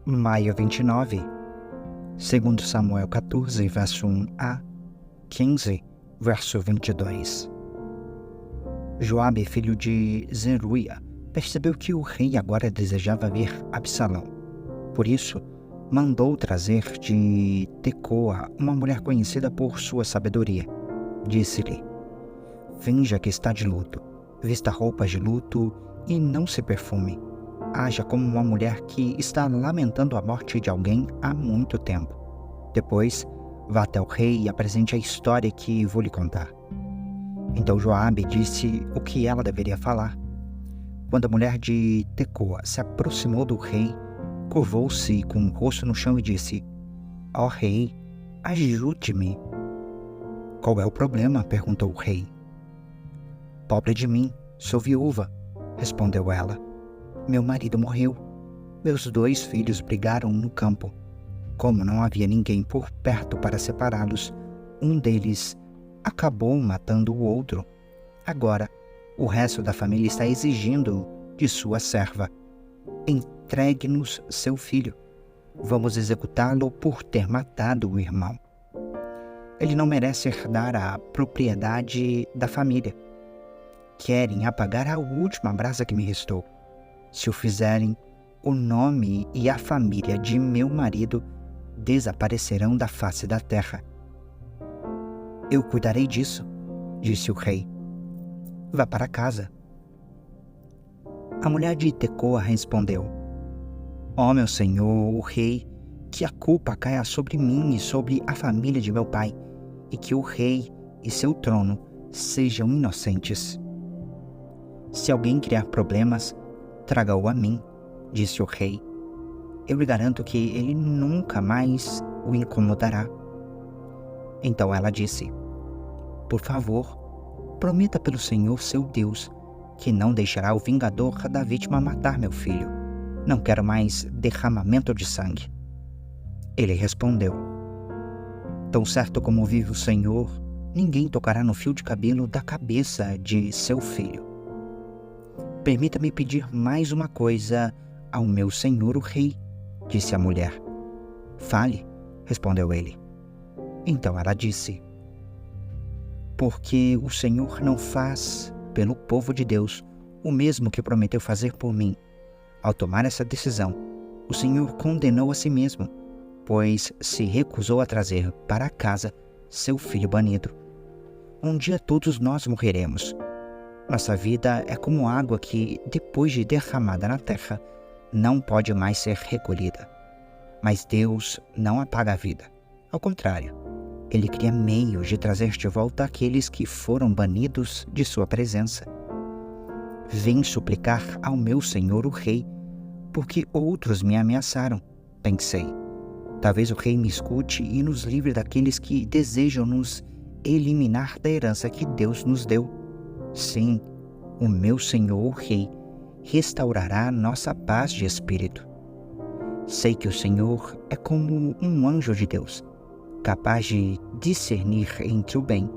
Maio 29, segundo Samuel 14, verso 1 a 15, verso 22. Joabe, filho de Zeruia, percebeu que o rei agora desejava ver Absalão. Por isso, mandou trazer de Tecoa uma mulher conhecida por sua sabedoria. Disse-lhe: finja que está de luto, vista roupas de luto e não se perfume. Haja como uma mulher que está lamentando a morte de alguém há muito tempo. Depois, vá até o rei e apresente a história que vou lhe contar. Então Joabe disse o que ela deveria falar. Quando a mulher de Tecoa se aproximou do rei, curvou-se com o rosto no chão e disse: ó rei, ajude-me. Qual é o problema? Perguntou o rei. Pobre de mim, sou viúva, respondeu ela. Meu marido morreu. Meus 2 filhos brigaram no campo. Como não havia ninguém por perto para separá-los, um deles acabou matando o outro. Agora, o resto da família está exigindo de sua serva: entregue-nos seu filho. Vamos executá-lo por ter matado o irmão. Ele não merece herdar a propriedade da família. Querem apagar a última brasa que me restou. Se o fizerem, o nome e a família de meu marido desaparecerão da face da terra. Eu cuidarei disso, disse o rei. Vá para casa. A mulher de Tecoa respondeu: ó meu senhor, o rei, que a culpa caia sobre mim e sobre a família de meu pai, e que o rei e seu trono sejam inocentes. Se alguém criar problemas, traga-o a mim, disse o rei. Eu lhe garanto que ele nunca mais o incomodará. Então ela disse: por favor, prometa pelo Senhor seu Deus que não deixará o vingador da vítima matar meu filho. Não quero mais derramamento de sangue. Ele respondeu: tão certo como vive o Senhor, ninguém tocará no fio de cabelo da cabeça de seu filho. Permita-me pedir mais uma coisa ao meu senhor o rei, disse a mulher. Fale, respondeu ele. Então ela disse: porque o Senhor não faz pelo povo de Deus o mesmo que prometeu fazer por mim. Ao tomar essa decisão, o Senhor condenou a si mesmo, pois se recusou a trazer para casa seu filho banido. Um dia todos nós morreremos. Nossa vida é como água que, depois de derramada na terra, não pode mais ser recolhida. Mas Deus não apaga a vida. Ao contrário, Ele cria meios de trazer de volta aqueles que foram banidos de sua presença. Vem suplicar ao meu senhor o rei, porque outros me ameaçaram, pensei. Talvez o rei me escute e nos livre daqueles que desejam nos eliminar da herança que Deus nos deu. Sim, o meu senhor o rei restaurará nossa paz de espírito. Sei que o Senhor é como um anjo de Deus, capaz de discernir entre o bem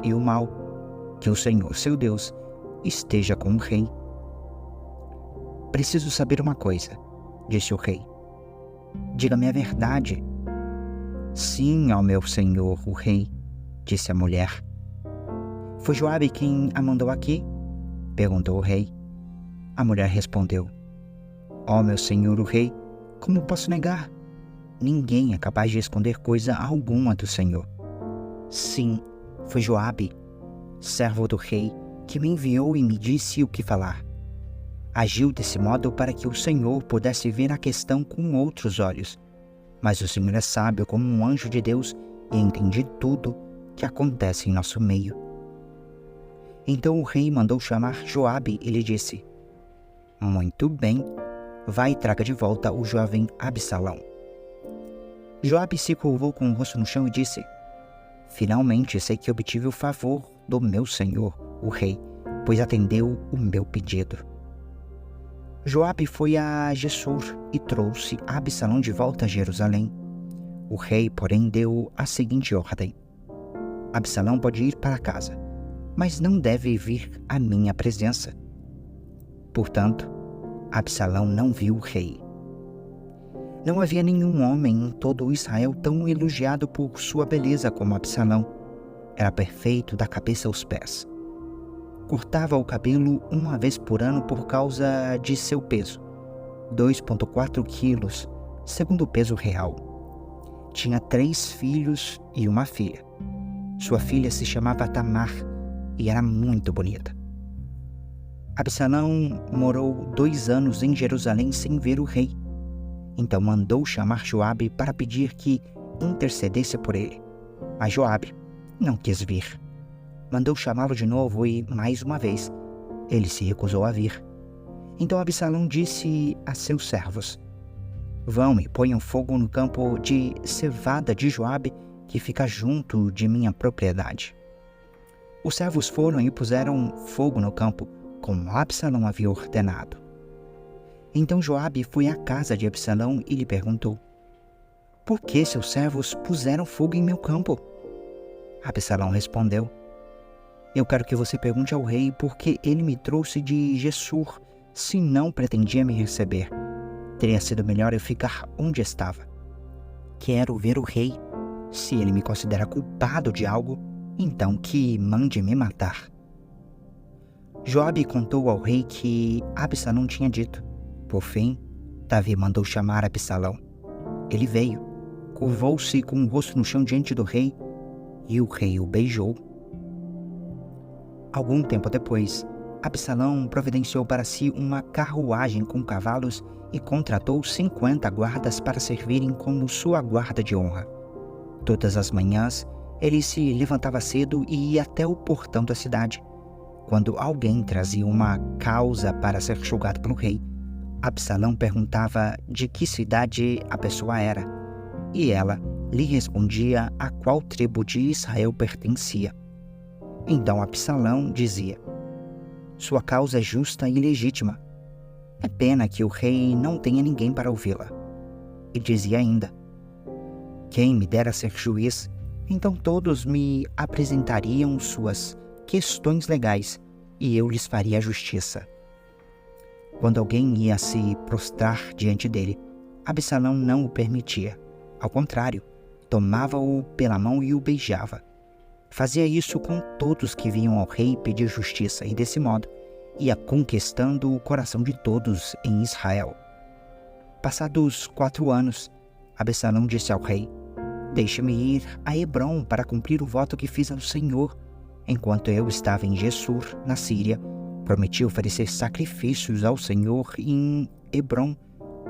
e o mal. Que o Senhor, seu Deus, esteja com o rei. Preciso saber uma coisa, disse o rei. Diga-me a verdade. Sim, ó meu senhor o rei, disse a mulher. Foi Joabe quem a mandou aqui? Perguntou o rei. A mulher respondeu: ó meu senhor o rei, como posso negar? Ninguém é capaz de esconder coisa alguma do Senhor. Sim, foi Joabe, servo do rei, que me enviou e me disse o que falar. Agiu desse modo para que o Senhor pudesse ver a questão com outros olhos. Mas o Senhor é sábio como um anjo de Deus e entende tudo que acontece em nosso meio. Então o rei mandou chamar Joabe e lhe disse: muito bem, vai e traga de volta o jovem Absalão. Joabe se curvou com o rosto no chão e disse: finalmente sei que obtive o favor do meu senhor, o rei, pois atendeu o meu pedido. Joabe foi a Gessur e trouxe Absalão de volta a Jerusalém. O rei, porém, deu a seguinte ordem: Absalão pode ir para casa, mas não deve vir à minha presença. Portanto, Absalão não viu o rei. Não havia nenhum homem em todo Israel tão elogiado por sua beleza como Absalão. Era perfeito da cabeça aos pés. Cortava o cabelo uma vez por ano por causa de seu peso, 2,4 quilos, segundo o peso real. Tinha 3 filhos e uma filha. Sua filha se chamava Tamar e era muito bonita. Absalão morou 2 anos em Jerusalém sem ver o rei. Então mandou chamar Joabe para pedir que intercedesse por ele. Mas Joabe não quis vir. Mandou chamá-lo de novo e, mais uma vez, ele se recusou a vir. Então Absalão disse a seus servos: Vão e ponham fogo no campo de cevada de Joabe, que fica junto de minha propriedade. Os servos foram e puseram fogo no campo, como Absalão havia ordenado. Então Joabe foi à casa de Absalão e lhe perguntou: Por que seus servos puseram fogo em meu campo? Absalão respondeu: Eu quero que você pergunte ao rei por que ele me trouxe de Gessur, se não pretendia me receber. Teria sido melhor eu ficar onde estava. Quero ver o rei. Se ele me considera culpado de algo, então que mande me matar. Joabe contou ao rei que Absalão tinha dito. Por fim, Davi mandou chamar Absalão. Ele veio, curvou-se com o rosto no chão diante do rei, e o rei o beijou. Algum tempo depois, Absalão providenciou para si uma carruagem com cavalos e contratou 50 guardas para servirem como sua guarda de honra. Todas as manhãs, ele se levantava cedo e ia até o portão da cidade. Quando alguém trazia uma causa para ser julgado pelo rei, Absalão perguntava de que cidade a pessoa era, e ela lhe respondia a qual tribo de Israel pertencia. Então Absalão dizia: Sua causa é justa e legítima. É pena que o rei não tenha ninguém para ouvi-la. E dizia ainda: Quem me dera ser juiz, então todos me apresentariam suas questões legais e eu lhes faria justiça. Quando alguém ia se prostrar diante dele, Absalão não o permitia. Ao contrário, tomava-o pela mão e o beijava. Fazia isso com todos que vinham ao rei pedir justiça e, desse modo, ia conquistando o coração de todos em Israel. Passados 4 anos, Absalão disse ao rei: Deixe-me ir a Hebrom para cumprir o voto que fiz ao Senhor. Enquanto eu estava em Gessur, na Síria, prometi oferecer sacrifícios ao Senhor em Hebrom,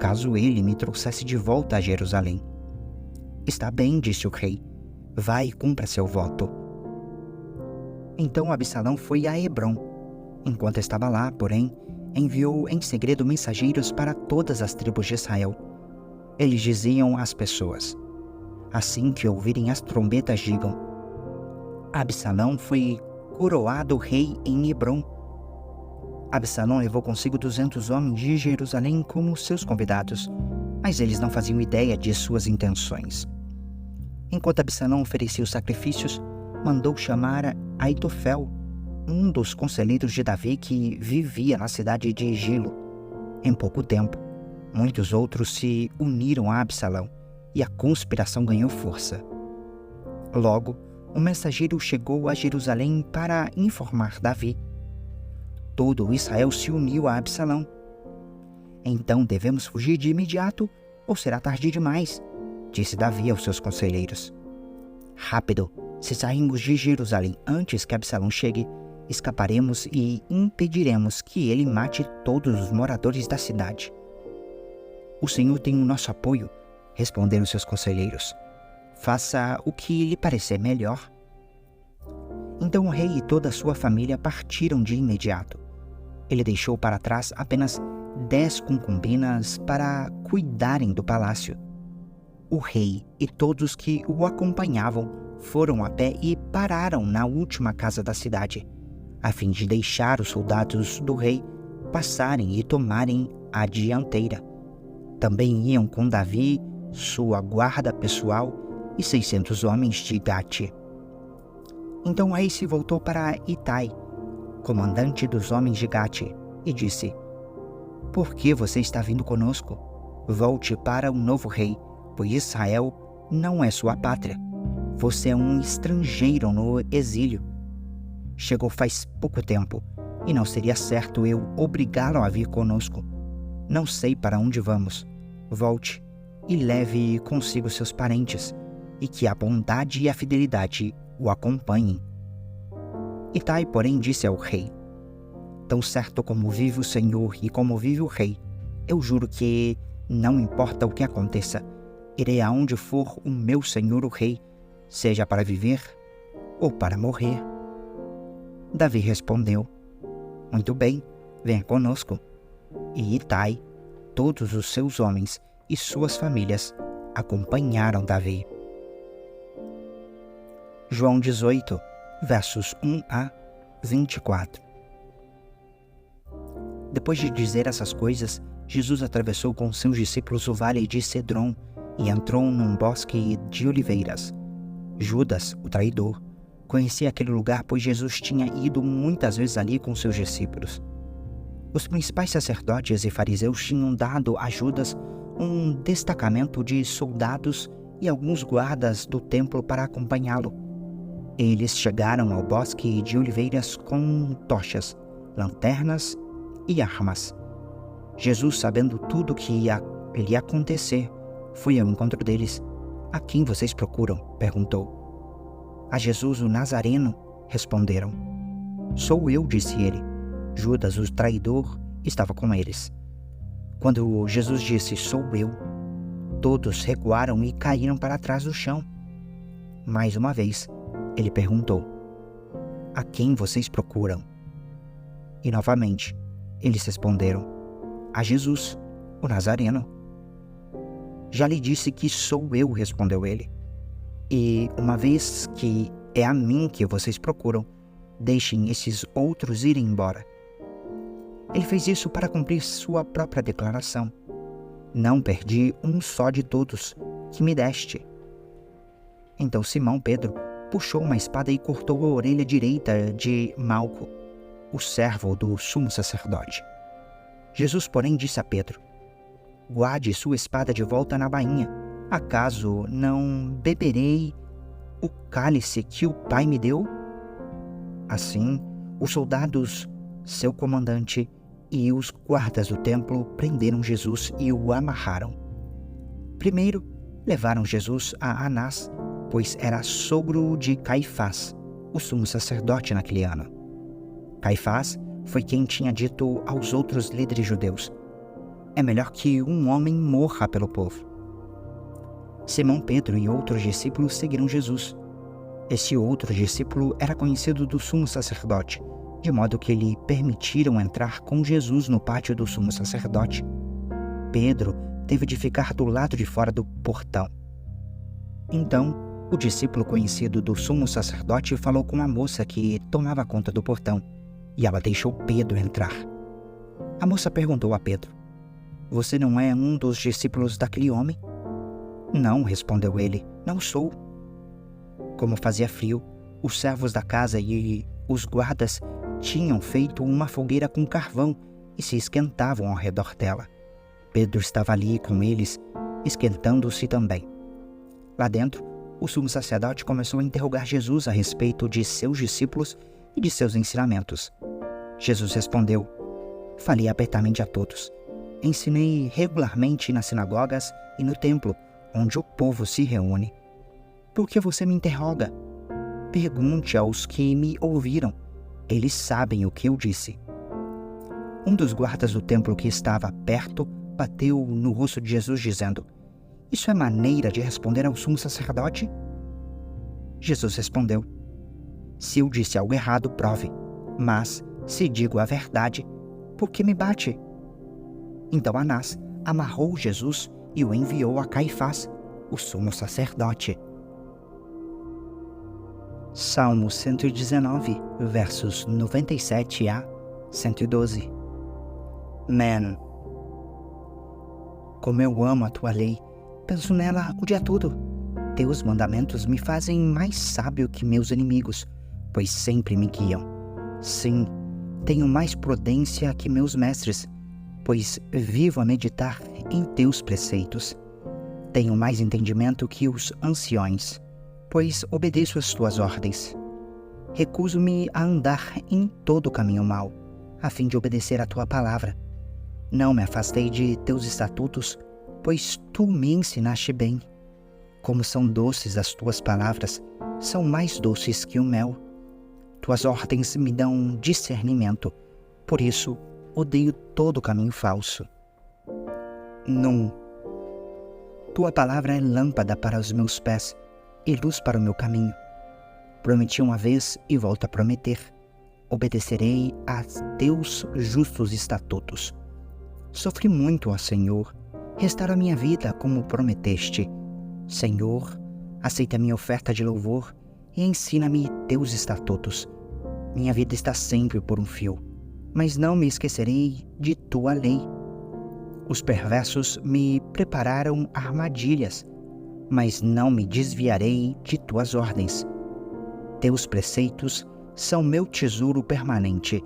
caso ele me trouxesse de volta a Jerusalém. Está bem, disse o rei. Vai e cumpra seu voto. Então Absalão foi a Hebrom. Enquanto estava lá, porém, enviou em segredo mensageiros para todas as tribos de Israel. Eles diziam às pessoas: Assim que ouvirem as trombetas, digam: Absalão foi coroado rei em Hebrom. Absalão levou consigo 200 homens de Jerusalém como seus convidados, mas eles não faziam ideia de suas intenções. Enquanto Absalão oferecia os sacrifícios, mandou chamar Aitofel, um dos conselheiros de Davi que vivia na cidade de Gilo. Em pouco tempo, muitos outros se uniram a Absalão e a conspiração ganhou força. Logo, um mensageiro chegou a Jerusalém para informar Davi. Todo Israel se uniu a Absalão. Então devemos fugir de imediato ou será tarde demais, disse Davi aos seus conselheiros. Rápido, se sairmos de Jerusalém antes que Absalão chegue, escaparemos e impediremos que ele mate todos os moradores da cidade. O Senhor tem o nosso apoio, responderam seus conselheiros. Faça o que lhe parecer melhor. Então o rei e toda a sua família partiram de imediato. Ele deixou para trás apenas 10 concubinas para cuidarem do palácio. O rei e todos que o acompanhavam foram a pé e pararam na última casa da cidade, a fim de deixar os soldados do rei passarem e tomarem a dianteira. Também iam com Davi, sua guarda pessoal e 600 homens de Gate. Então o rei se voltou para Itai, comandante dos homens de Gate, e disse: Por que você está vindo conosco? Volte para o novo rei, pois Israel não é sua pátria. Você é um estrangeiro no exílio. Chegou faz pouco tempo, e não seria certo eu obrigá-lo a vir conosco. Não sei para onde vamos. Volte e leve consigo seus parentes, e que a bondade e a fidelidade o acompanhem. Itai, porém, disse ao rei: Tão certo como vive o Senhor e como vive o rei, eu juro que, não importa o que aconteça, irei aonde for o meu senhor o rei, seja para viver ou para morrer. Davi respondeu: Muito bem, venha conosco. E Itai, todos os seus homens e suas famílias acompanharam Davi. João 18, versos 1 a 24. Depois de dizer essas coisas, Jesus atravessou com seus discípulos o vale de Cedron e entrou num bosque de oliveiras. Judas, o traidor, conhecia aquele lugar, pois Jesus tinha ido muitas vezes ali com seus discípulos. Os principais sacerdotes e fariseus tinham dado a Judas um destacamento de soldados e alguns guardas do templo para acompanhá-lo. Eles chegaram ao bosque de oliveiras com tochas, lanternas e armas. Jesus, sabendo tudo o que ia lhe acontecer, foi ao encontro deles. A quem vocês procuram? Perguntou. A Jesus, o Nazareno, responderam. Sou eu, disse ele. Judas, o traidor, estava com eles. Quando Jesus disse, sou eu, todos recuaram e caíram para trás do chão. Mais uma vez, ele perguntou, a quem vocês procuram? E novamente, eles responderam, a Jesus, o Nazareno. Já lhe disse que sou eu, respondeu ele. E uma vez que é a mim que vocês procuram, deixem esses outros irem embora. Ele fez isso para cumprir sua própria declaração. Não perdi um só de todos que me deste. Então Simão Pedro puxou uma espada e cortou a orelha direita de Malco, o servo do sumo sacerdote. Jesus, porém, disse a Pedro, guarde sua espada de volta na bainha. Acaso não beberei o cálice que o Pai me deu? Assim, os soldados, seu comandante e os guardas do templo prenderam Jesus e o amarraram. Primeiro, levaram Jesus a Anás, pois era sogro de Caifás, o sumo sacerdote naquele ano. Caifás foi quem tinha dito aos outros líderes judeus, é melhor que um homem morra pelo povo. Simão Pedro e outros discípulos seguiram Jesus. Esse outro discípulo era conhecido do sumo sacerdote, de modo que lhe permitiram entrar com Jesus no pátio do sumo sacerdote. Pedro teve de ficar do lado de fora do portão. Então, o discípulo conhecido do sumo sacerdote falou com a moça que tomava conta do portão, e ela deixou Pedro entrar. A moça perguntou a Pedro, você não é um dos discípulos daquele homem? Não, respondeu ele, não sou. Como fazia frio, os servos da casa e os guardas tinham feito uma fogueira com carvão e se esquentavam ao redor dela. Pedro estava ali com eles, esquentando-se também. Lá dentro, o sumo sacerdote começou a interrogar Jesus a respeito de seus discípulos e de seus ensinamentos. Jesus respondeu, falei abertamente a todos. Ensinei regularmente nas sinagogas e no templo, onde o povo se reúne. Por que você me interroga? Pergunte aos que me ouviram. Eles sabem o que eu disse. Um dos guardas do templo que estava perto bateu no rosto de Jesus, dizendo, isso é maneira de responder ao sumo sacerdote? Jesus respondeu, se eu disse algo errado, prove. Mas, se digo a verdade, por que me bate? Então Anás amarrou Jesus e o enviou a Caifás, o sumo sacerdote. Salmo 119, versos 97 a 112. Man, como eu amo a tua lei, penso nela o dia todo. Teus mandamentos me fazem mais sábio que meus inimigos, pois sempre me guiam. Sim, tenho mais prudência que meus mestres, pois vivo a meditar em teus preceitos. Tenho mais entendimento que os anciões, pois obedeço às tuas ordens. Recuso-me a andar em todo o caminho mau, a fim de obedecer à tua palavra. Não me afastei de teus estatutos, pois tu me ensinaste bem. Como são doces as tuas palavras, são mais doces que o mel. Tuas ordens me dão discernimento, por isso odeio todo caminho falso. Tua palavra é lâmpada para os meus pés e luz para o meu caminho. Prometi uma vez e volto a prometer. Obedecerei a teus justos estatutos. Sofri muito, ó Senhor. Restaura a minha vida como prometeste. Senhor, aceita minha oferta de louvor e ensina-me teus estatutos. Minha vida está sempre por um fio, mas não me esquecerei de tua lei. Os perversos me prepararam armadilhas, mas não me desviarei de tuas ordens. Teus preceitos são meu tesouro permanente,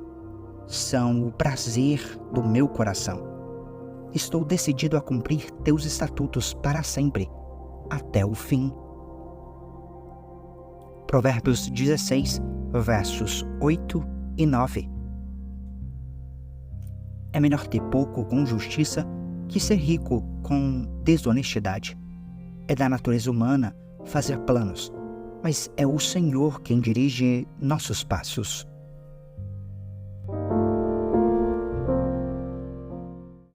são o prazer do meu coração. Estou decidido a cumprir teus estatutos para sempre, até o fim. Provérbios 16, versos 8 e 9. É melhor ter pouco com justiça que ser rico com desonestidade. É da natureza humana fazer planos, mas é o Senhor quem dirige nossos passos.